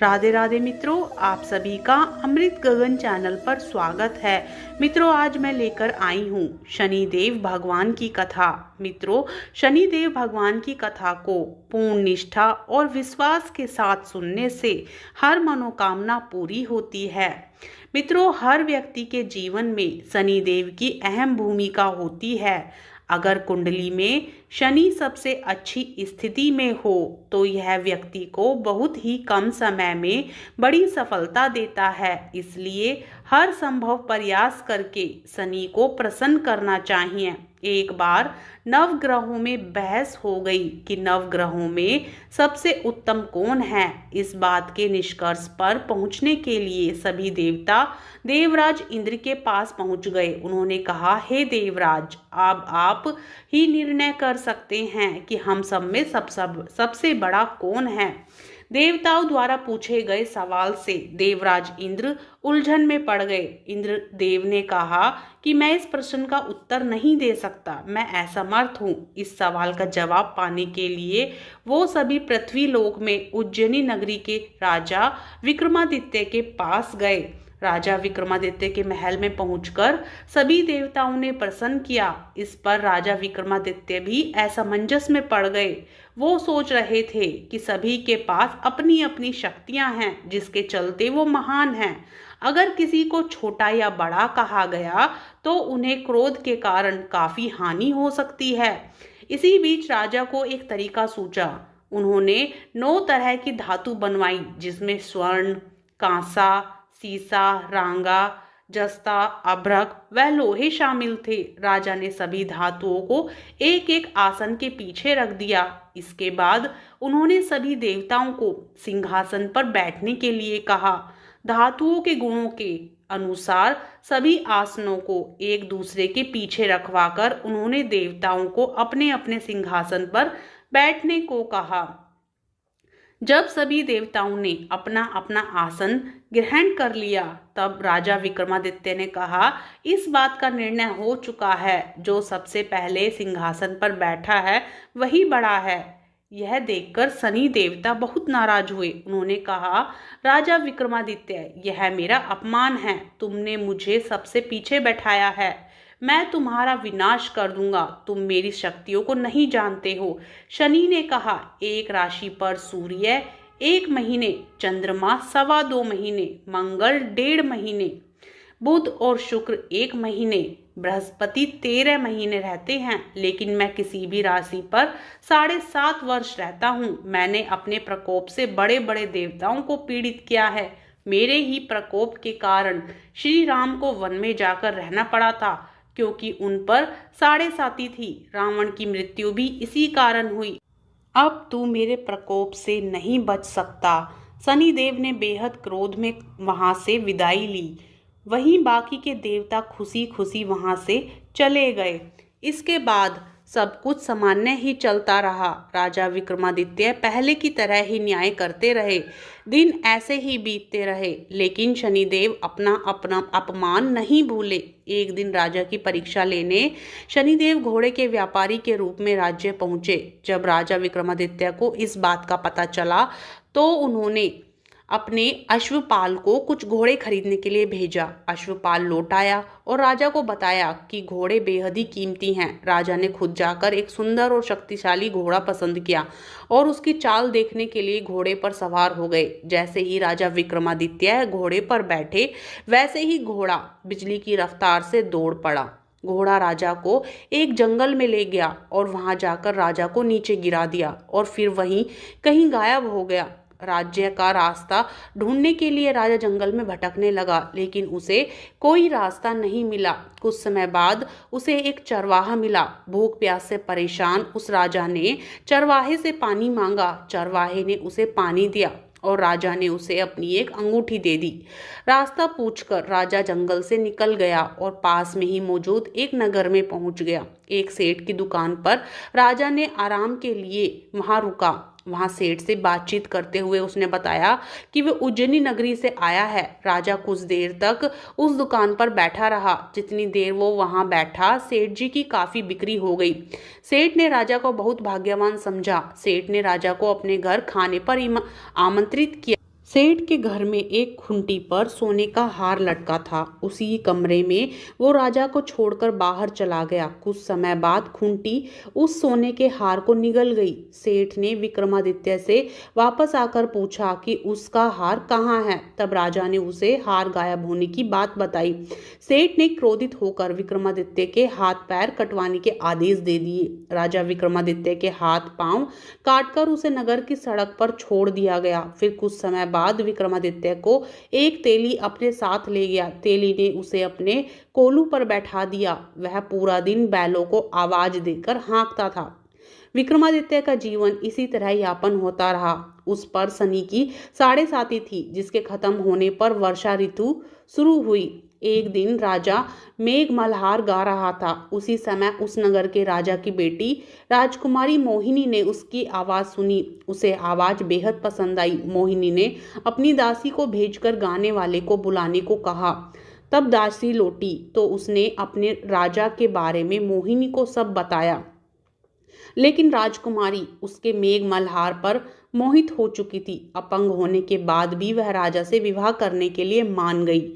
राधे राधे मित्रों, आप सभी का अमृत गगन चैनल पर स्वागत है। मित्रों, आज मैं लेकर आई हूँ शनिदेव भगवान की कथा। मित्रों, शनिदेव भगवान की कथा को पूर्ण निष्ठा और विश्वास के साथ सुनने से हर मनोकामना पूरी होती है। मित्रों, हर व्यक्ति के जीवन में शनिदेव की अहम भूमिका होती है। अगर कुंडली में शनि सबसे अच्छी स्थिति में हो तो यह व्यक्ति को बहुत ही कम समय में बड़ी सफलता देता है। इसलिए हर संभव प्रयास करके शनि को प्रसन्न करना चाहिए। एक बार नवग्रहों में बहस हो गई कि नवग्रहों में सबसे उत्तम कौन है। इस बात के निष्कर्ष पर पहुंचने के लिए सभी देवता देवराज इंद्र के पास पहुंच गए। उन्होंने कहा, हे देवराज, अब आप ही निर्णय कर सकते हैं कि हम सब में सबसे बड़ा कौन है। देवताओं द्वारा पूछे गए सवाल से देवराज इंद्र उलझन में पड़ गए। इंद्र देव ने कहा कि मैं इस प्रश्न का उत्तर नहीं दे सकता, मैं असमर्थ हूँ। इस सवाल का जवाब पाने के लिए वो सभी पृथ्वी लोक में उज्जैनी नगरी के राजा विक्रमादित्य के पास गए। राजा विक्रमादित्य के महल में पहुंचकर सभी देवताओं ने प्रसन्न किया। इस पर राजा विक्रमादित्य भी असमंजस में पड़ गए। वो सोच रहे थे कि सभी के पास अपनी अपनी शक्तियां हैं जिसके चलते वो महान हैं। अगर किसी को छोटा या बड़ा कहा गया तो उन्हें क्रोध के कारण काफी हानि हो सकती है। इसी बीच राजा को एक तरीका सूझा। उन्होंने 9 तरह की धातु बनवाई जिसमें स्वर्ण, कांसा, सीसा, रांगा, जस्ता, अभ्रक व लोहे शामिल थे। राजा ने सभी धातुओं को एक एक आसन के पीछे रख दिया। इसके बाद उन्होंने सभी देवताओं को सिंहासन पर बैठने के लिए कहा। धातुओं के गुणों के अनुसार सभी आसनों को एक दूसरे के पीछे रखवाकर उन्होंने देवताओं को अपने अपने सिंहासन पर बैठने को कहा। जब सभी देवताओं ने अपना अपना आसन ग्रहण कर लिया तब राजा विक्रमादित्य ने कहा, इस बात का निर्णय हो चुका है, जो सबसे पहले सिंहासन पर बैठा है वही बड़ा है। यह देखकर शनि देवता बहुत नाराज हुए। उन्होंने कहा, राजा विक्रमादित्य, यह मेरा अपमान है। तुमने मुझे सबसे पीछे बैठाया है। मैं तुम्हारा विनाश कर दूंगा। तुम मेरी शक्तियों को नहीं जानते हो। शनि ने कहा, एक राशि पर सूर्य 1 महीने, चंद्रमा 2.25 महीने, मंगल 1.5 महीने, बुध और शुक्र 1 महीने, बृहस्पति 13 महीने रहते हैं, लेकिन मैं किसी भी राशि पर 7.5 वर्ष रहता हूँ। मैंने अपने प्रकोप से बड़े बड़े देवताओं को पीड़ित किया है। मेरे ही प्रकोप के कारण श्री राम को वन में जाकर रहना पड़ा था, क्योंकि उन पर 7.5 थी। रावण की मृत्यु भी इसी कारण हुई। अब तू मेरे प्रकोप से नहीं बच सकता। शनिदेव ने बेहद क्रोध में वहां से विदाई ली। वहीं बाकी के देवता खुशी खुशी वहां से चले गए। इसके बाद सब कुछ सामान्य ही चलता रहा। राजा विक्रमादित्य पहले की तरह ही न्याय करते रहे। दिन ऐसे ही बीतते रहे, लेकिन शनिदेव अपना अपमान नहीं भूले। एक दिन राजा की परीक्षा लेने शनिदेव घोड़े के व्यापारी के रूप में राज्य पहुंचे। जब राजा विक्रमादित्य को इस बात का पता चला तो उन्होंने अपने अश्वपाल को कुछ घोड़े खरीदने के लिए भेजा। अश्वपाल लौट आया और राजा को बताया कि घोड़े बेहद ही कीमती हैं। राजा ने खुद जाकर एक सुंदर और शक्तिशाली घोड़ा पसंद किया और उसकी चाल देखने के लिए घोड़े पर सवार हो गए। जैसे ही राजा विक्रमादित्य घोड़े पर बैठे वैसे ही घोड़ा बिजली की रफ्तार से दौड़ पड़ा। घोड़ा राजा को एक जंगल में ले गया और वहां जाकर राजा को नीचे गिरा दिया और फिर वहीं कहीं गायब हो गया। राज्य का रास्ता ढूंढने के लिए राजा जंगल में भटकने लगा, लेकिन उसे कोई रास्ता नहीं मिला। कुछ समय बाद उसे एक चरवाहा मिला। भूख प्यास से परेशान उस राजा ने चरवाहे से पानी मांगा। चरवाहे ने उसे पानी दिया और राजा ने उसे अपनी एक अंगूठी दे दी। रास्ता पूछकर राजा जंगल से निकल गया और पास में ही मौजूद एक नगर में पहुंच गया। एक सेठ की दुकान पर राजा ने आराम के लिए वहां रुका। वहां सेठ से बातचीत करते हुए उसने बताया कि वह उज्जैनी नगरी से आया है। राजा कुछ देर तक उस दुकान पर बैठा रहा। जितनी देर वो वहां बैठा, सेठ जी की काफी बिक्री हो गई। सेठ ने राजा को बहुत भाग्यवान समझा। सेठ ने राजा को अपने घर खाने पर आमंत्रित किया। सेठ के घर में एक खूंटी पर सोने का हार लटका था। उसी कमरे में वो राजा को छोड़कर बाहर चला गया। कुछ समय बाद खूंटी उस सोने के हार को निगल गई। सेठ ने विक्रमादित्य से वापस आकर पूछा कि उसका हार कहाँ है। तब राजा ने उसे हार गायब होने की बात बताई। सेठ ने क्रोधित होकर विक्रमादित्य के हाथ पैर कटवाने के आदेश दे दिए। राजा विक्रमादित्य के हाथ पांव काटकर उसे नगर की सड़क पर छोड़ दिया गया। फिर कुछ समय बाद विक्रमादित्य को एक तेली अपने साथ ले गया। तेली ने उसे अपने कोलू पर बैठा दिया। वह पूरा दिन बैलों को आवाज देकर हाँकता था। विक्रमादित्य का जीवन इसी तरह यापन होता रहा। उस पर शनि की 7.5 थी, जिसके खत्म होने पर वर्षा ऋतु शुरू हुई। एक दिन राजा मेघ मल्हार गा रहा था। उसी समय उस नगर के राजा की बेटी राजकुमारी मोहिनी ने उसकी आवाज सुनी। उसे आवाज बेहद पसंद आई। मोहिनी ने अपनी दासी को भेजकर गाने वाले को बुलाने को कहा। तब दासी लौटी तो उसने अपने राजा के बारे में मोहिनी को सब बताया। लेकिन राजकुमारी उसके मेघ मल्हार पर मोहित हो चुकी थी। अपंग होने के बाद भी वह राजा से विवाह करने के लिए मान गई।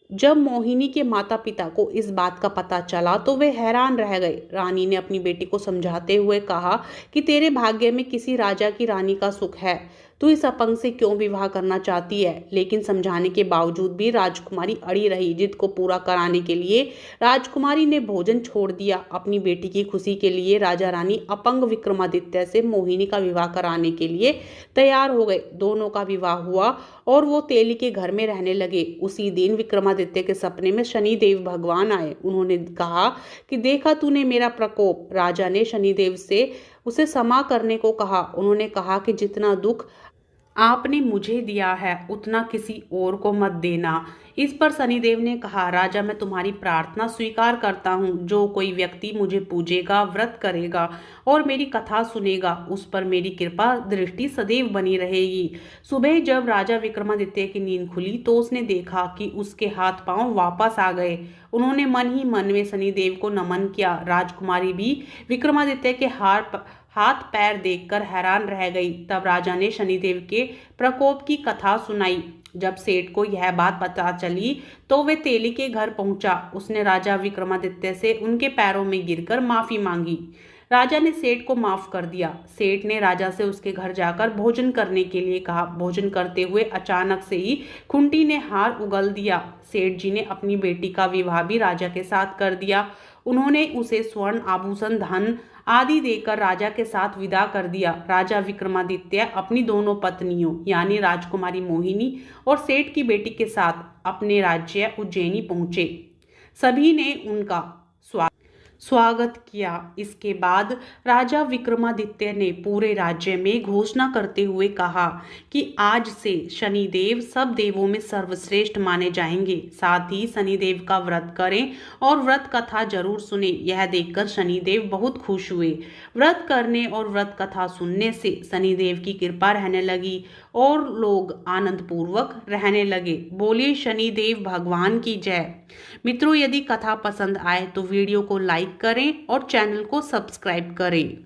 जब मोहिनी के माता पिता को इस बात का पता चला तो वे हैरान रह गए। रानी ने अपनी बेटी को समझाते हुए कहा कि तेरे भाग्य में किसी राजा की रानी का सुख है। तू इस अपंग से क्यों विवाह करना चाहती है? लेकिन समझाने के बावजूद भी राजकुमारी अड़ी रही। जिद को पूरा कराने के लिए राजकुमारी ने भोजन छोड़ दिया। अपनी बेटी की खुशी के लिए राजा रानी अपंग विक्रमादित्य से मोहिनी का विवाह कराने के लिए तैयार हो गए। दोनों का विवाह हुआ और वो तेली के घर में रहने लगे। उसी दिन विक्रमादित्य के सपने में शनिदेव भगवान आए। उन्होंने कहा कि देखा तूने मेरा प्रकोप। राजा ने शनिदेव से उसे क्षमा करने को कहा। उन्होंने कहा कि जितना दुख आपने मुझे दिया है उतना किसी और को मत देना। इस पर शनिदेव ने कहा, राजा मैं तुम्हारी प्रार्थना स्वीकार करता हूँ। जो कोई व्यक्ति मुझे पूजेगा, व्रत करेगा और मेरी कथा सुनेगा, उस पर मेरी कृपा दृष्टि सदैव बनी रहेगी। सुबह जब राजा विक्रमादित्य की नींद खुली तो उसने देखा कि उसके हाथ पांव वापस आ गए। उन्होंने मन ही मन में शनिदेव को नमन किया। राजकुमारी भी विक्रमादित्य के हाथ पैर देखकर हैरान रह गई। तब राजा ने शनिदेव के प्रकोप की कथा सुनाई। जब सेठ को यह बात पता चली तो वे तेली के घर पहुंचा। उसने राजा विक्रमादित्य से उनके पैरों में गिरकर माफी मांगी। राजा ने सेठ को माफ कर दिया। सेठ ने राजा से उसके घर जाकर भोजन करने के लिए कहा। भोजन करते हुए अचानक से ही खूंटी ने हार उगल दिया। सेठ जी ने अपनी बेटी का विवाह भी राजा के साथ कर दिया। उन्होंने उसे स्वर्ण आभूषण, धन आदि देकर राजा के साथ विदा कर दिया। राजा विक्रमादित्य अपनी दोनों पत्नियों यानी राजकुमारी मोहिनी और सेठ की बेटी के साथ अपने राज्य उज्जैनी पहुंचे। सभी ने उनका स्वागत किया। इसके बाद राजा विक्रमादित्य ने पूरे राज्य में घोषणा करते हुए कहा कि आज से शनिदेव सब देवों में सर्वश्रेष्ठ माने जाएंगे। साथ ही शनिदेव का व्रत करें और व्रत कथा जरूर सुने। यह देखकर शनिदेव बहुत खुश हुए। व्रत करने और व्रत कथा सुनने से शनिदेव की कृपा रहने लगी और लोग आनंद पूर्वक रहने लगे। बोलिए शनिदेव भगवान की जय। मित्रों, यदि कथा पसंद आए तो वीडियो को लाइक करें और चैनल को सब्सक्राइब करें।